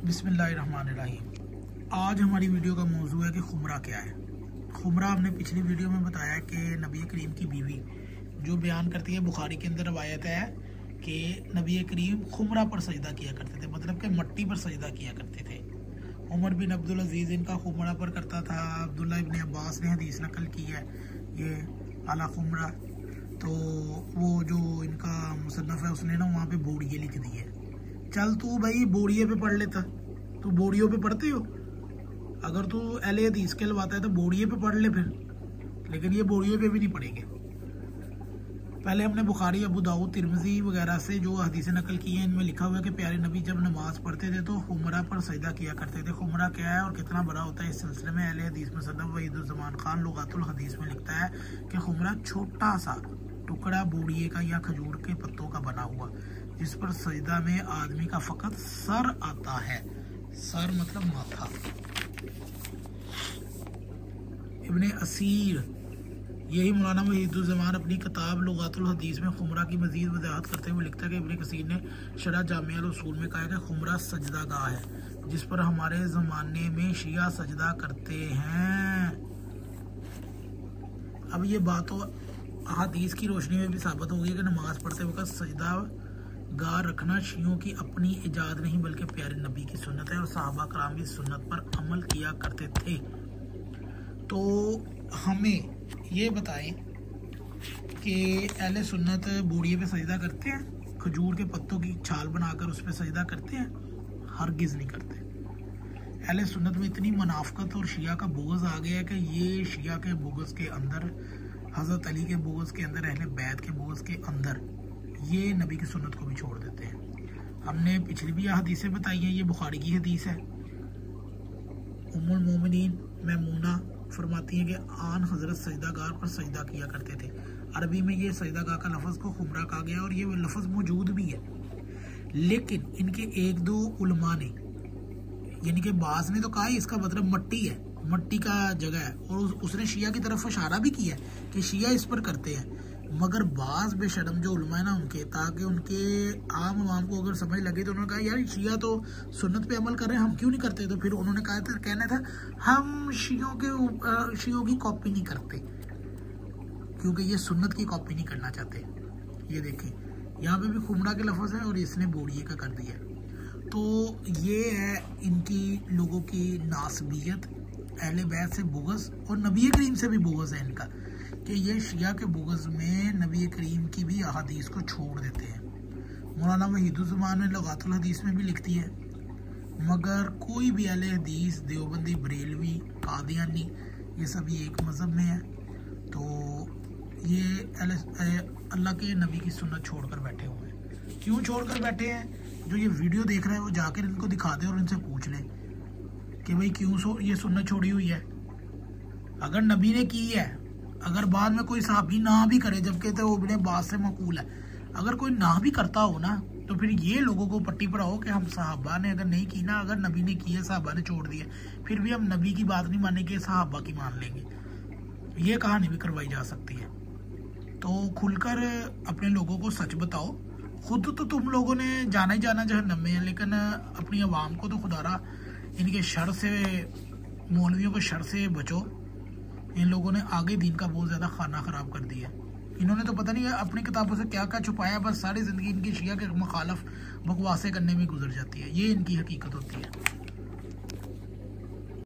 बिस्मिल्लाहिर्रहमानिर्रहीम। आज हमारी वीडियो का मौजू है कि खुमरा क्या है। खुमरा हमने पिछली वीडियो में बताया कि नबी करीम की बीवी जो बयान करती है, बुखारी के अंदर रवायत है कि नबी करीम खुमरा पर सजदा किया करते थे, मतलब कि मट्टी पर सजदा किया करते थे। उमर बिन अब्दुल अजीज़ इनका खुमरा पर करता था। अब्दुल्ला इब्न अब्बास ने हदीस नकल की है ये अला खुमरा। तो वो जो इनका मुसन्नफ़ है उसने ना वहाँ पे बोड़िए लिख दी है। चल तू भाई बोड़िए पे पढ़ लेता, तू बोड़ियों पे पढ़ते हो, अगर तू अहले हदीस के लवाता है तो बोड़िए पे पढ़ ले फिर, लेकिन ये बोड़ियों पे भी नहीं पढ़ेंगे। पहले हमने बुखारी, अबू दाऊद, तिरमिज़ी वगैरह से जो हदीसें नकल की हैं इनमें लिखा हुआ है कि प्यारे नबी जब नमाज पढ़ते थे तो खुमरा पर सजदा किया करते थे। खुमरा क्या है और कितना बड़ा होता है, इस सिलसिले में अहले हदीस मुसन्नफ़ वहीदुज़्ज़मान खान लुग़ातुल हदीस में लिखता है कि खुमरा छोटा सा टुकड़ा बोड़िए का या खजूर के पत्तों का बना हुआ, जिस पर सजदा में आदमी का फ़कत सर आता है। सर मतलब माथा। इब्ने असीर, यही मौलाना वहीदुज़्ज़मान अपनी किताब लुग़ातुल हदीस में खुमरा की मज़ीद वज़ाहत करते हुए लिखता है कि इब्ने कसीर ने शरह जामिया अल उसूल में कहा है कि खुमरा सजदा गाह है जिस पर हमारे ज़माने में शिया सजदा करते हैं। अब ये बात तो हदीस की रोशनी में भी साबित हो गई कि नमाज पढ़ते वक्त सजदा गाह रखना शियों की अपनी इजाद नहीं बल्कि प्यारे नबी की सुन्नत है और सहाबा कराम भी सुन्नत पर अमल किया करते थे। तो हमें ये बताएं कि अहले सुन्नत बूढ़िए पे सजदा करते हैं, खजूर के पत्तों की छाल बनाकर उस पर सजदा करते हैं? हरगिज़ नहीं करते। अहले सुन्नत में इतनी मुनाफकत और शिया का बुग़्ज़ आ गया है कि ये शिया के बुग़्ज़ के अंदर, हज़रत अली के बुग़्ज़ के अंदर, अहले बैत के बुग़्ज़ के अंदर ये नबी की सुन्नत को भी छोड़ देते हैं। हमने पिछली भी हदीसें बताई हैं, ये बुखारी की हदीस है। उम्मुल मोमिनीन मैमूना फरमाती हैं कि आन हज़रत सजदागार पर सजदा किया करते थे। अरबी में ये सजदागाह का लफ्ज़ को खुमरा कहा गया और ये लफ्ज़ मौजूद भी है, लेकिन इनके एक दो उलमा ने, यानी कि बाज़ ने तो कहा इसका मतलब मट्टी है, मट्टी का जगह है, और उसने शिया की तरफ इशारा भी किया है कि शिया इस पर करते हैं। मगर बाज़ बेशरम जो उलमा है ना उनके, ताकि उनके आम आवाम को अगर समझ लगे तो उन्होंने कहा यार शिया तो सुन्नत पे अमल कर रहे हैं, हम क्यों नहीं करते? तो फिर उन्होंने कहा था, कहना था हम शियों की कॉपी नहीं करते, क्योंकि ये सुन्नत की कॉपी नहीं करना चाहते। ये देखें यहाँ पे भी खुमरा के लफ्ज़ है और इसने बोड़िए का कर दिया। तो ये है इनकी लोगों की नासबियत, अहले बैत से बुग़्ज़ और नबी करीम से भी बुग़्ज़ है इनका, कि ये शिया के बुग़्ज़ में नबी करीम की भी अहादीस को छोड़ देते हैं। मौलाना वहीदुज़्ज़मान ने लुग़ातुल हदीस में भी लिखती है, मगर कोई भी अहले हदीस, देवबंदी, बरेलवी, कादियानी, ये सभी एक मज़हब में है। तो ये अल्लाह के नबी की सुन्नत छोड़कर बैठे हुए हैं। क्यों छोड़कर बैठे हैं? जो ये वीडियो देख रहे हैं वो जाकर इनको दिखा दे और इनसे पूछ ले कि भाई क्यों ये सुन्नत छोड़ी हुई है। अगर नबी ने की है, अगर बाद में कोई सहाबी ना भी करे, जबकि तो वो इब्ने अब्बास से मक़ूल है, अगर कोई ना भी करता हो ना तो फिर ये लोगों को पट्टी पढ़ाओ कि हम सहाबा ने अगर नहीं की ना, अगर नबी ने की है, सहाबा ने छोड़ दिया, फिर भी हम नबी की बात नहीं मानेंगे, सहाबा की मान लेंगे। ये कहानी भी करवाई जा सकती है। तो खुलकर अपने लोगों को सच बताओ। खुद तो तुम लोगों ने जाना ही जाना जहन्नम में है, लेकिन अपनी आवाम को तो खुदारा इनके शर से, मौलवियों के शर से बचो। इन लोगों ने आगे दीन का बहुत ज़्यादा खाना ख़राब कर दिया। इन्होंने तो पता नहीं अपनी किताबों से क्या क्या छुपाया, बस सारी ज़िंदगी इनकी शिया के मुखालफ बकवासें करने में गुजर जाती है। ये इनकी हकीकत होती है।